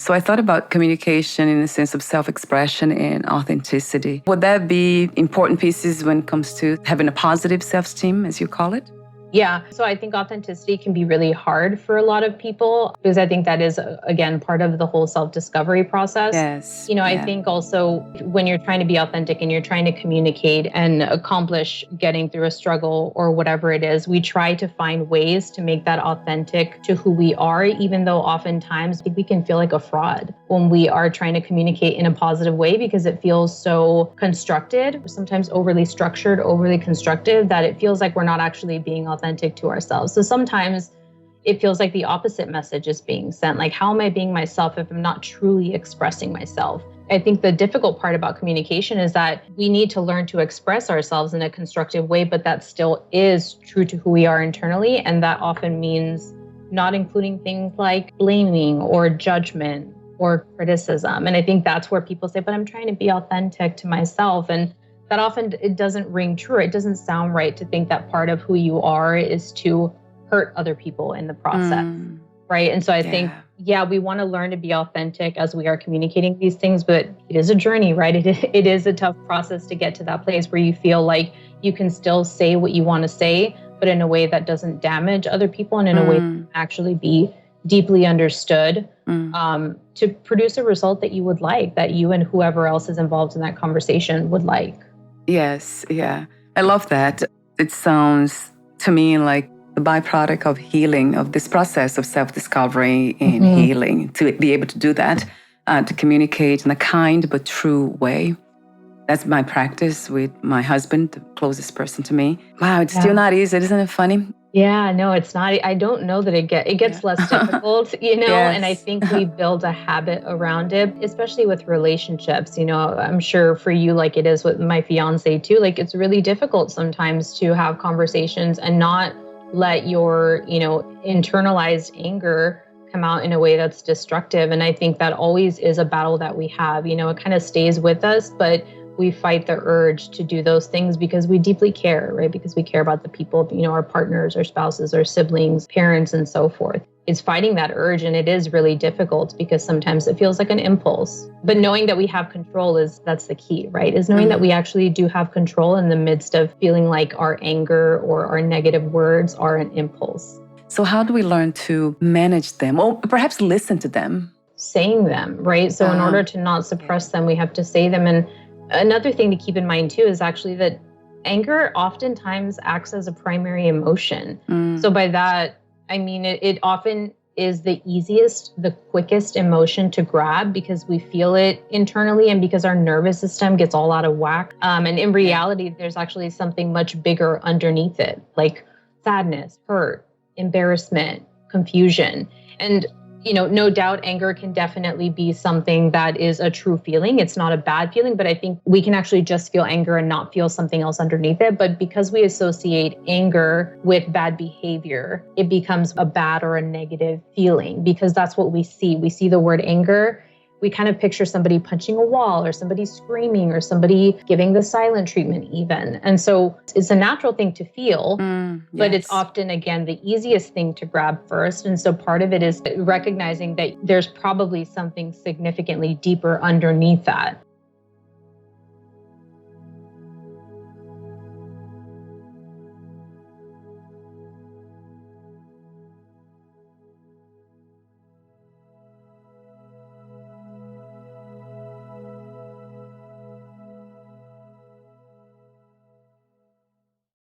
So I thought about communication in the sense of self-expression and authenticity. Would that be important pieces when it comes to having a positive self-esteem, as you call it? Yeah. So I think authenticity can be really hard for a lot of people because I think that is, again, part of the whole self-discovery process. Yes. I Yeah. think also when you're trying to be authentic and you're trying to communicate and accomplish getting through a struggle or whatever it is, we try to find ways to make that authentic to who we are, even though oftentimes I think we can feel like a fraud when we are trying to communicate in a positive way because it feels so constructed, sometimes overly structured, overly constructive, that it feels like we're not actually being authentic to ourselves. So sometimes it feels like the opposite message is being sent. Like, how am I being myself if I'm not truly expressing myself? I think the difficult part about communication is that we need to learn to express ourselves in a constructive way, but that still is true to who we are internally. And that often means not including things like blaming or judgment or criticism. And I think that's where people say, but I'm trying to be authentic to myself. And that often it doesn't ring true. It doesn't sound right to think that part of who you are is to hurt other people in the process, right? And so I think, we want to learn to be authentic as we are communicating these things, but it is a journey, right? It is a tough process to get to that place where you feel like you can still say what you want to say, but in a way that doesn't damage other people and in a way that can actually be deeply understood to produce a result that you would like, that you and whoever else is involved in that conversation would like. Yes, yeah. I love that. It sounds to me like the byproduct of healing, of this process of self-discovery and healing, to be able to do that, to communicate in a kind but true way. That's my practice with my husband, the closest person to me. Wow, it's still not easy. Isn't it funny? Yeah, no, it's not. I don't know that it gets less difficult, Yes. and I think we build a habit around it, especially with relationships. I'm sure for you, like it is with my fiance too, like it's really difficult sometimes to have conversations and not let your, internalized anger come out in a way that's destructive. And I think that always is a battle that we have. It kind of stays with us, but we fight the urge to do those things because we deeply care, right? Because we care about the people, our partners, our spouses, our siblings, parents, and so forth. It's fighting that urge, and it is really difficult because sometimes it feels like an impulse. But knowing that we have control that's the key, right? Is knowing that we actually do have control in the midst of feeling like our anger or our negative words are an impulse. So how do we learn to manage them, or perhaps listen to them? Saying them, right? So in order to not suppress them, we have to say them. And another thing to keep in mind too is actually that anger oftentimes acts as a primary emotion. So by that, I mean, it often is the easiest, the quickest emotion to grab because we feel it internally and because our nervous system gets all out of whack. And in reality, there's actually something much bigger underneath it, like sadness, hurt, embarrassment, confusion. And no doubt anger can definitely be something that is a true feeling. It's not a bad feeling, but I think we can actually just feel anger and not feel something else underneath it. But because we associate anger with bad behavior, it becomes a bad or a negative feeling because that's what we see. We see the word anger. We kind of picture somebody punching a wall or somebody screaming or somebody giving the silent treatment even. And so it's a natural thing to feel, but it's often, again, the easiest thing to grab first. And so part of it is recognizing that there's probably something significantly deeper underneath that.